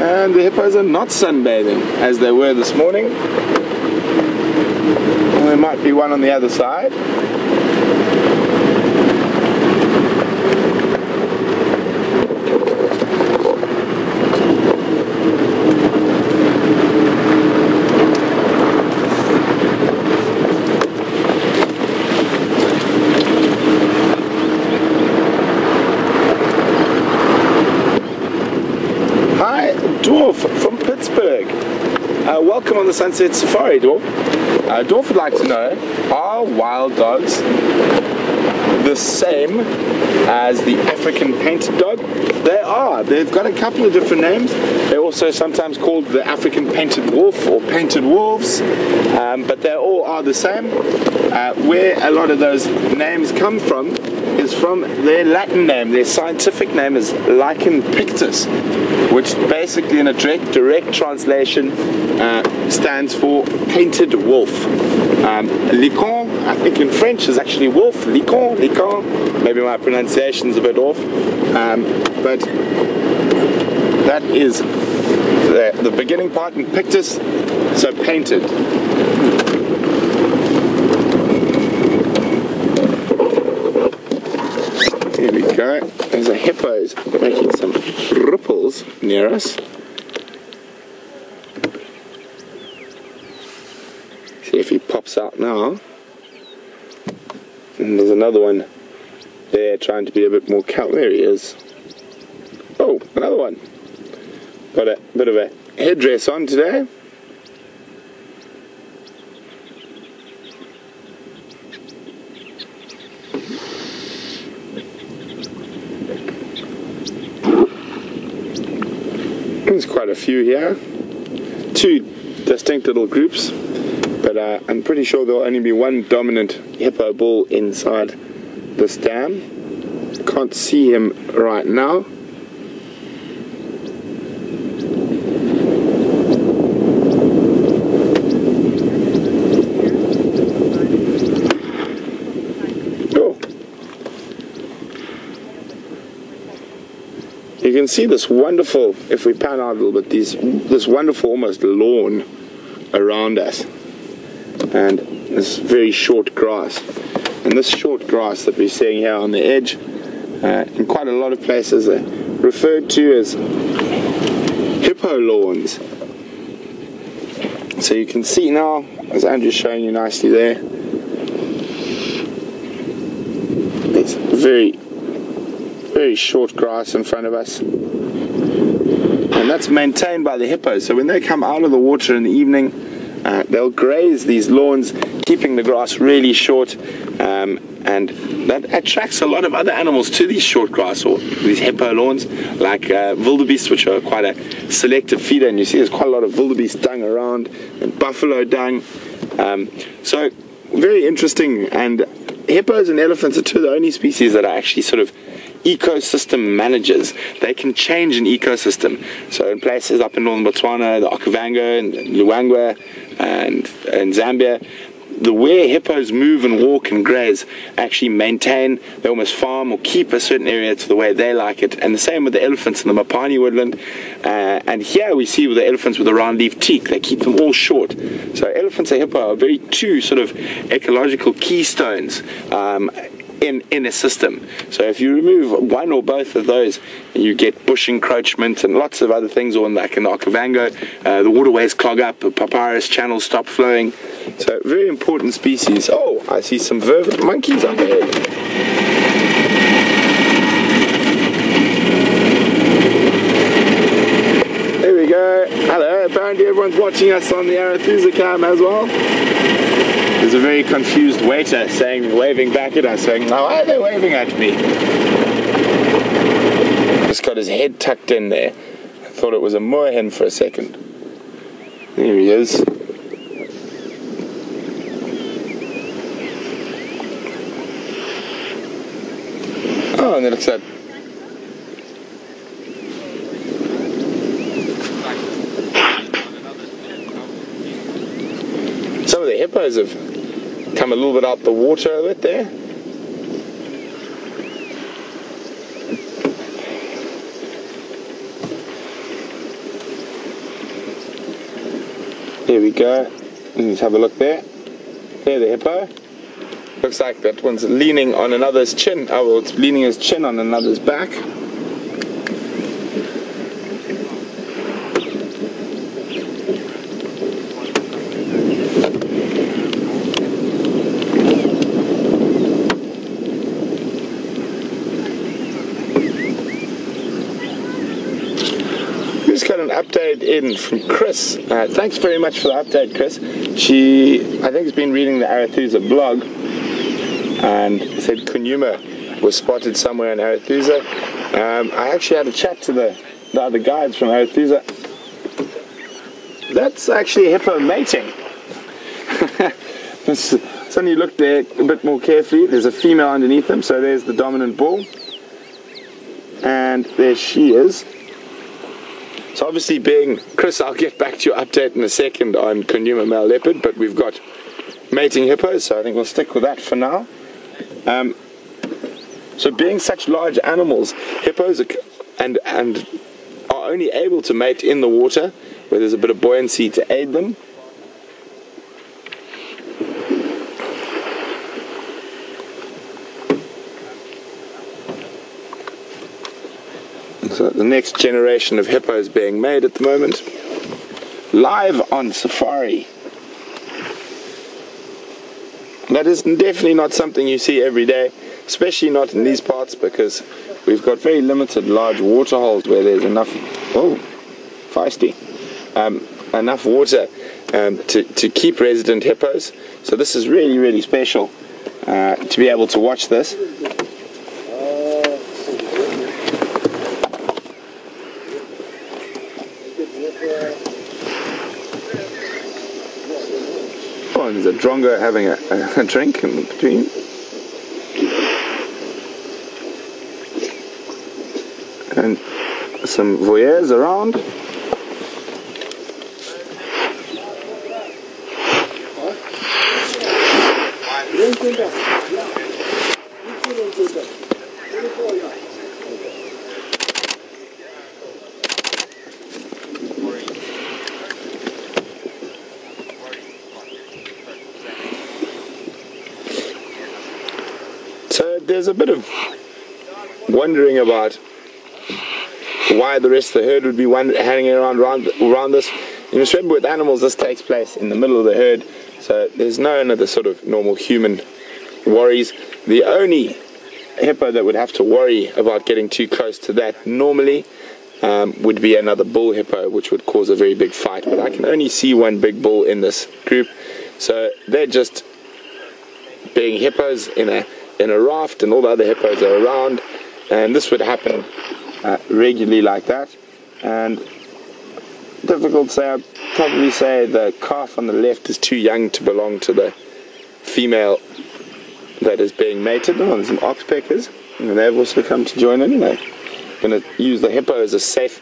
And the hippos are not sunbathing as they were this morning. And there might be one on the other side. From Pittsburgh. Welcome on the Sunset Safari, Dorf. Dorf would like to know, are wild dogs the same as the African painted dog? They are. They've got a couple of different names. They're also sometimes called the African painted wolf or painted wolves, but they all are the same. Where a lot of those names come from is from their Latin name. Their scientific name is Lichen pictus, which basically in a direct translation stands for painted wolf. Lichen, I think in French, is actually wolf. Lichen. Maybe my pronunciation's a bit off, but that is the beginning part, in pictus, so painted. Here we go. There's a hippos making some ripples near us. See if he pops out now. And there's another one there trying to be a bit more there he is. Oh, another one. Got a bit of a headdress on today. There's quite a few here. Two distinct little groups, but I'm pretty sure there'll only be one dominant hippo bull inside this dam. Can't see him right now. You can see this wonderful, if we pan out a little bit, this wonderful almost lawn around us, and this very short grass. And this short grass that we're seeing here on the edge, in quite a lot of places, are referred to as hippo lawns. So you can see now, as Andrew's showing you nicely there, it's very short grass in front of us, and that's maintained by the hippos. So when they come out of the water in the evening, they'll graze these lawns, keeping the grass really short, and that attracts a lot of other animals to these short grass or these hippo lawns, like wildebeest, which are quite a selective feeder, and you see there's quite a lot of wildebeest dung around, and buffalo dung. So very interesting. And hippos and elephants are two of the only species that are actually sort of ecosystem managers. They can change an ecosystem. So in places up in northern Botswana, the Okavango and Luangwa and Zambia, the way hippos move and walk and graze actually maintain, they almost farm or keep a certain area to the way they like it. And the same with the elephants in the Mapani woodland. And here we see with the elephants with the round leaf teak, they keep them all short. So elephants and hippo are very two sort of ecological keystones in a system. So if you remove one or both of those, you get bush encroachment and lots of other things, or like in the Okavango, the waterways clog up, the papyrus channels stop flowing. So very important species. Oh, I see some vervet monkeys up ahead. There we go. Hello, apparently everyone's watching us on the Arathusa cam as well. There's a very confused waiter waving back at us, saying, "Oh, why are they waving at me?" Just got his head tucked in there. I thought it was a moorhen for a second. There he is. Oh, and then looks like some of the hippos have come a little bit out the water a bit there. There we go. Let's have a look there. There, the hippo. Looks like that one's leaning on another's chin. Oh, well, it's leaning his chin on another's back. Got an update in from Chris. Thanks very much for the update, Chris. She, I think, has been reading the Arathusa blog and said Kunyuma was spotted somewhere in Arathusa. I actually had a chat to the other guides from Arathusa. That's actually hippo mating. So you look there a bit more carefully. There's a female underneath them, so there's the dominant bull, and there she is. So obviously, being Chris, I'll get back to your update in a second on Kunyuma Male Leopard, but we've got mating hippos, so I think we'll stick with that for now. So being such large animals, hippos are only able to mate in the water, where there's a bit of buoyancy to aid them. So the next generation of hippos being made at the moment, live on safari. That is definitely not something you see every day, especially not in these parts, because we've got very limited large water holes where there's enough, enough water to keep resident hippos. So this is really, really special to be able to watch this. Oh, there's a drongo having a drink in between. And some voyeurs around. So there's a bit of wondering about why the rest of the herd would be hanging around this. You must remember, with animals, this takes place in the middle of the herd, so there's no other sort of normal human worries. The only hippo that would have to worry about getting too close to that normally would be another bull hippo, which would cause a very big fight. But I can only see one big bull in this group, so they're just being hippos in a raft, and all the other hippos are around, and this would happen regularly like that. And difficult to say. I'd probably say the calf on the left is too young to belong to the female that is being mated. Oh, there's some oxpeckers, and they've also come to join in. They're going to use the hippo as a safe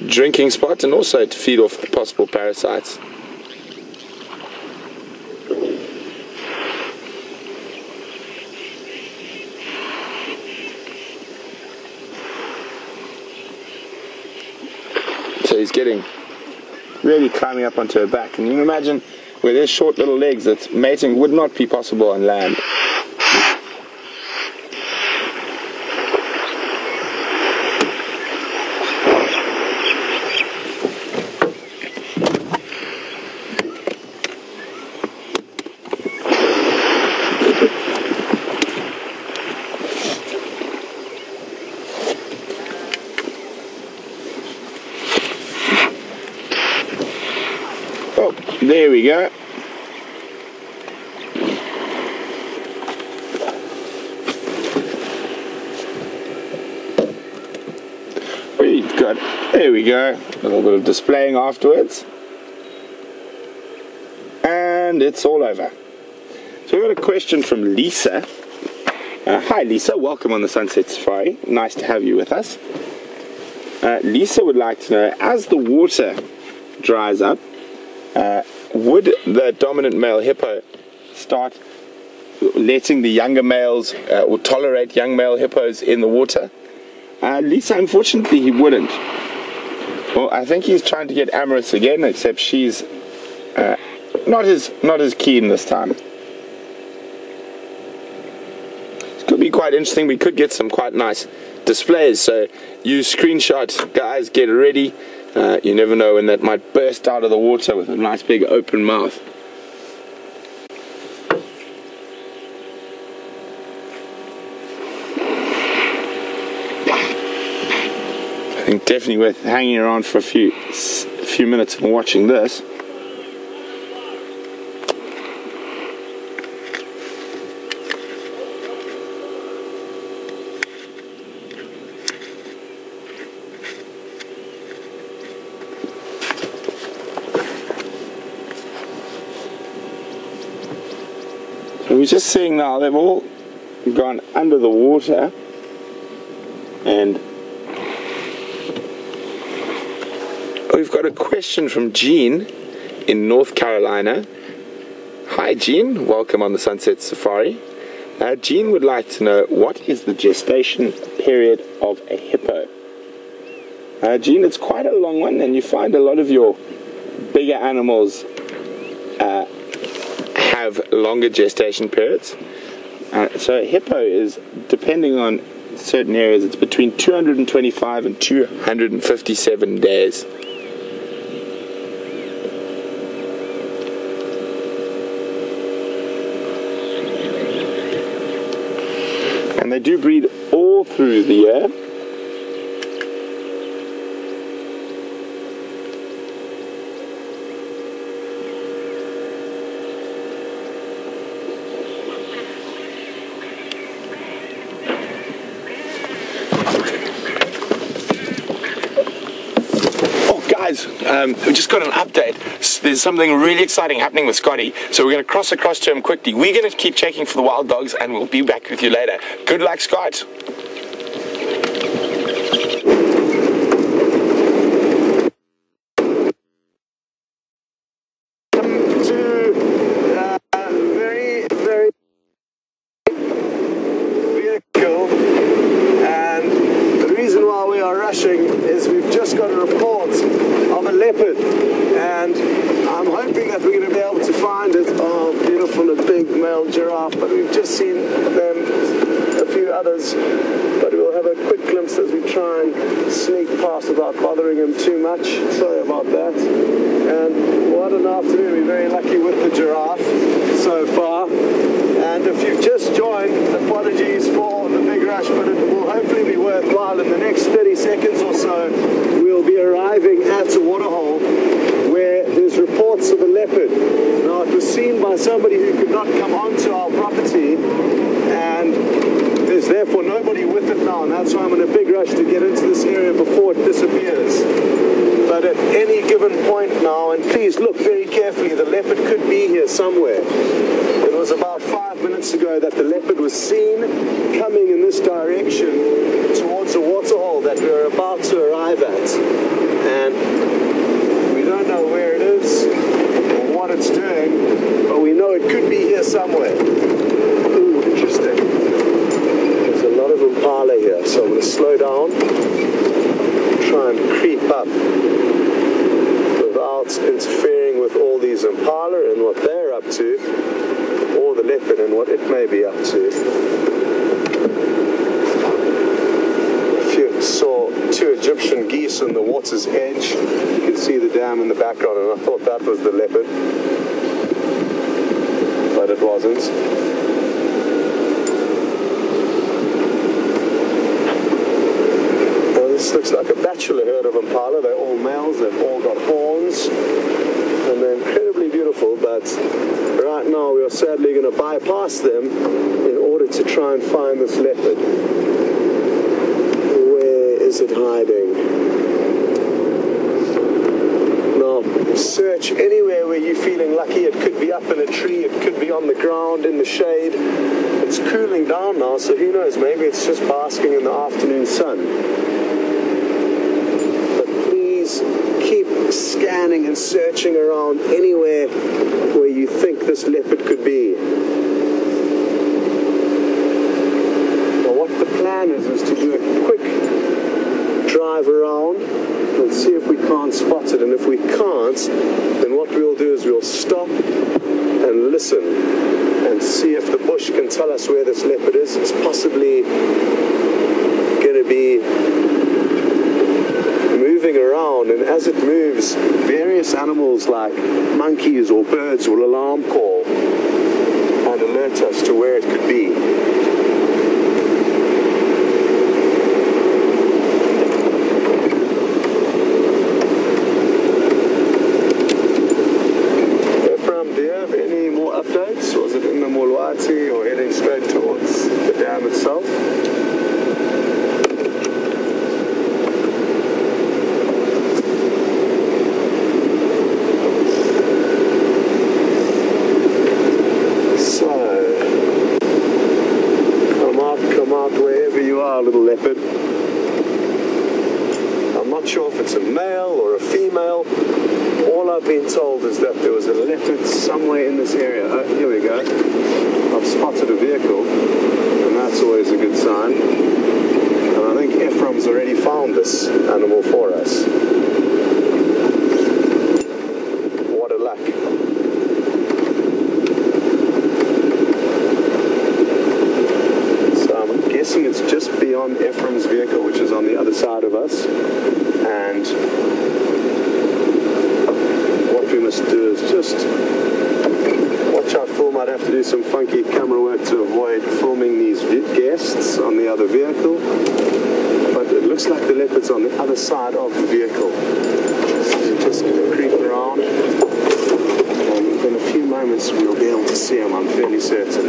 drinking spot and also to feed off the possible parasites. So he's getting really climbing up onto her back, and you can imagine with his short little legs that mating would not be possible on land. Oh, there we go. We've got, there we go, a little bit of displaying afterwards. And it's all over. So we've got a question from Lisa. Hi Lisa, welcome on the Sunset Safari. Nice to have you with us. Lisa would like to know, as the water dries up, would the dominant male hippo start letting the younger males or tolerate young male hippos in the water? Lisa, unfortunately he wouldn't. Well, I think he's trying to get amorous again, except she's not as keen this time. It could be quite interesting. We could get some quite nice displays, so use screenshot, guys, get ready. You never know when that might burst out of the water with a nice big open mouth. I think definitely worth hanging around for a few minutes and watching this. We're just seeing now they've all gone under the water, and we've got a question from Jean in North Carolina. Hi Jean, welcome on the Sunset Safari. Jean would like to know, what is the gestation period of a hippo? Jean, it's quite a long one, and you find a lot of your bigger animals have longer gestation periods. So a hippo is, depending on certain areas, it's between 225 and 257 days. And they do breed all through the year. We just got an update. There's something really exciting happening with Scotty, so we're going to cross across to him quickly. We're going to keep checking for the wild dogs, and we'll be back with you later. Good luck, Scott. Without bothering him too much. Sorry about that. And what an afternoon. We're very lucky with the giraffe so far. And if you've just joined, apologies for the big rush, but it will hopefully be worthwhile. In the next 30 seconds or so, we'll be arriving at a waterhole where there's reports of a leopard. Now, it was seen by somebody who could not come onto our property, and there's therefore nobody with it now, and that's why I'm in a big rush to get into this area before it disappears. But at any given point now, and please look very carefully, the leopard could be here somewhere. It was about 5 minutes ago that the leopard was seen coming in this direction towards a waterhole that we're about to arrive at. And we don't know where it is or what it's doing, but we know it could be here somewhere. Ooh, interesting. There's a lot of impala here, so I'm going to slow down, try and creep up without interfering with all these impala and what they're up to, or the leopard and what it may be up to. If you saw two Egyptian geese on the water's edge, you can see the dam in the background, and I thought that was the leopard, but it wasn't. This looks like a bachelor herd of impala. They're all males, they've all got horns, and they're incredibly beautiful, but right now we are sadly going to bypass them in order to try and find this leopard. Where is it hiding? Now, search anywhere where you're feeling lucky. It could be up in a tree, it could be on the ground in the shade. It's cooling down now, so who knows, maybe it's just basking in the afternoon sun. Keep scanning and searching around anywhere where you think this leopard could be. Well, what the plan is to do a quick drive around and see if we can't spot it in And if we can't, then what we'll do is we'll stop and listen and see if the bush can tell us where this leopard is. It's possibly going to be moving around, and as it moves, various animals like monkeys or birds will alarm call and alert us to where it could be. Was it in the Mulwati or heading straight towards the dam itself? So, come out wherever you are, little leopard. I'm not sure if it's a male or a female. All I've been told is that there was a leopard somewhere in this area. Oh, here we go. I've spotted a vehicle, and that's always a good sign. And I think Ephraim's already found this animal for us. What a luck. So I'm guessing it's just beyond Ephraim's vehicle, which is on the other side of us. And what we must do is just watch out. Phil might have to do some funky camera work to avoid filming these guests on the other vehicle, but it looks like the leopard's on the other side of the vehicle. So just creep around, and within a few moments we'll be able to see him, I'm fairly certain.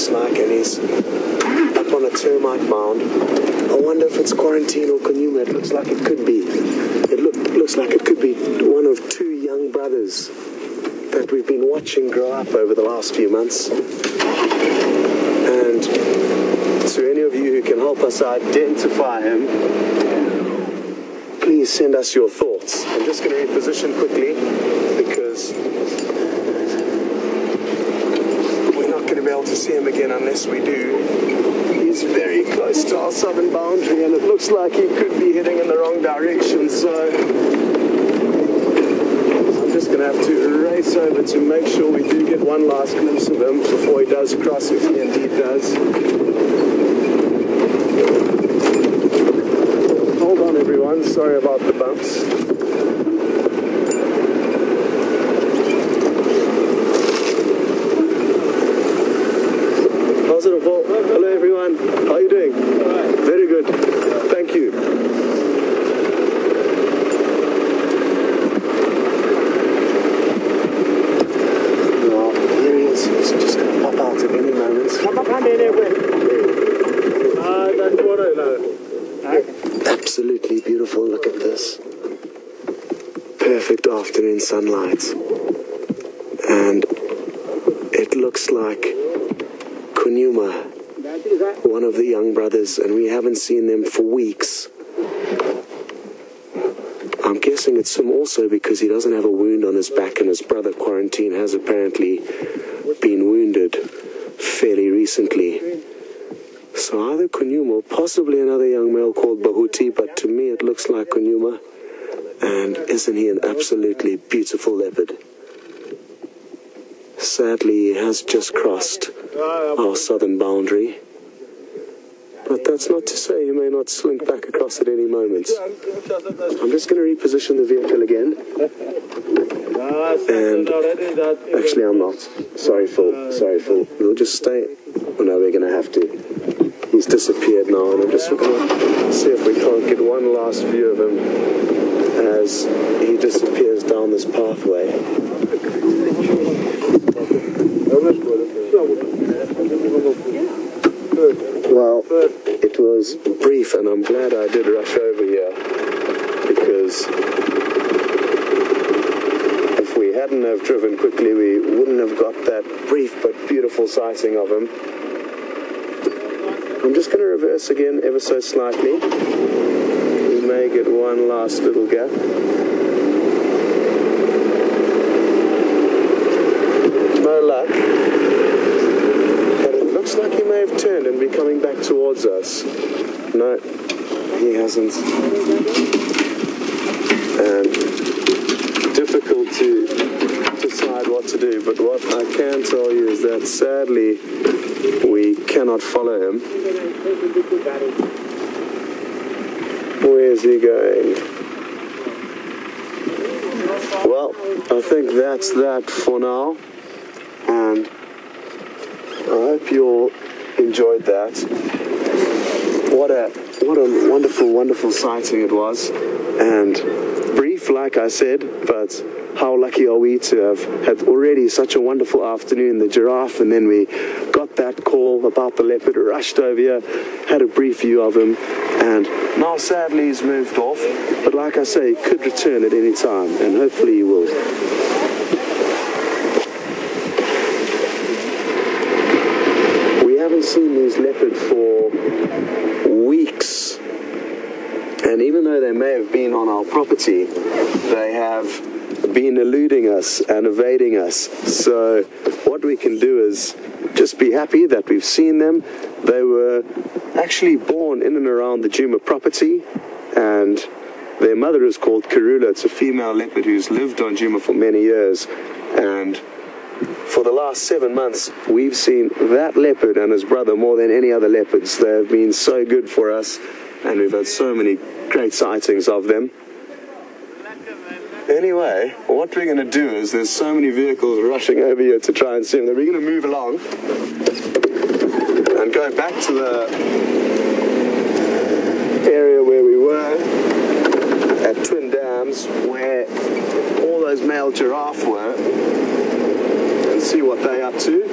Like, and he's up on a termite mound. I wonder if it's Quarantine or Kunyuma. It looks like it could be. It looks like it could be one of two young brothers that we've been watching grow up over the last few months. And to any of you who can help us identify him, please send us your thoughts. I'm just going to reposition quickly because to be able to see him again unless we do. He's very close to our southern boundary, and it looks like he could be heading in the wrong direction, so I'm just going to have to race over to make sure we do get one last glimpse of him before he does cross, if he indeed does. Hold on everyone, sorry about the bumps. Hello everyone, how are you doing? Very good, thank you. Now, here he is, he's just going to pop out at any moment. Absolutely beautiful, look at this. Perfect afternoon sunlight. And it looks like Kunyuma, one of the young brothers, and we haven't seen them for weeks. I'm guessing it's him also because he doesn't have a wound on his back, and his brother Quarantine has apparently been wounded fairly recently. So either Kunyuma or possibly another young male called Bahuti, but to me it looks like Kunyuma. And isn't he an absolutely beautiful leopard? Sadly, he has just crossed our southern boundary, but that's not to say he may not slink back across at any moment. I'm just going to reposition the vehicle again, and actually I'm not. Sorry Phil, we'll just stay. Oh no, we're going to have to. He's disappeared now, and I'm just going to see if we can't get one last view of him as he disappears down this pathway. Well, it was brief, and I'm glad I did rush over here, because if we hadn't have driven quickly, we wouldn't have got that brief but beautiful sighting of him. I'm just going to reverse again ever so slightly. We may get one last little gap. no luck. But it looks like he may have turned and be coming back towards us. No, he hasn't. And difficult to decide what to do, but what I can tell you is that sadly we cannot follow him. Where is he going? Well, I think that's that for now, and I hope you all enjoyed that. What a wonderful sighting it was, and brief, like I said, but how lucky are we to have had already such a wonderful afternoon, the giraffe, and then we got that call about the leopard, rushed over here, had a brief view of him, and now sadly he's moved off, but like I say, he could return at any time, and hopefully he will. We haven't seen these leopards for weeks, and even though they may have been on our property, they have been eluding us and evading us. So what we can do is just be happy that we've seen them. They were actually born in and around the Juma property, and their mother is called Karula. It's a female leopard who's lived on Juma for many years, and for the last 7 months we've seen that leopard and his brother more than any other leopards. They have been so good for us, and we've had so many great sightings of them. Anyway, what we're going to do is, there's so many vehicles rushing over here to try and see them, that we're going to move along and go back to the area where we were at Twin Dams, where all those male giraffe were, and see what they're up to.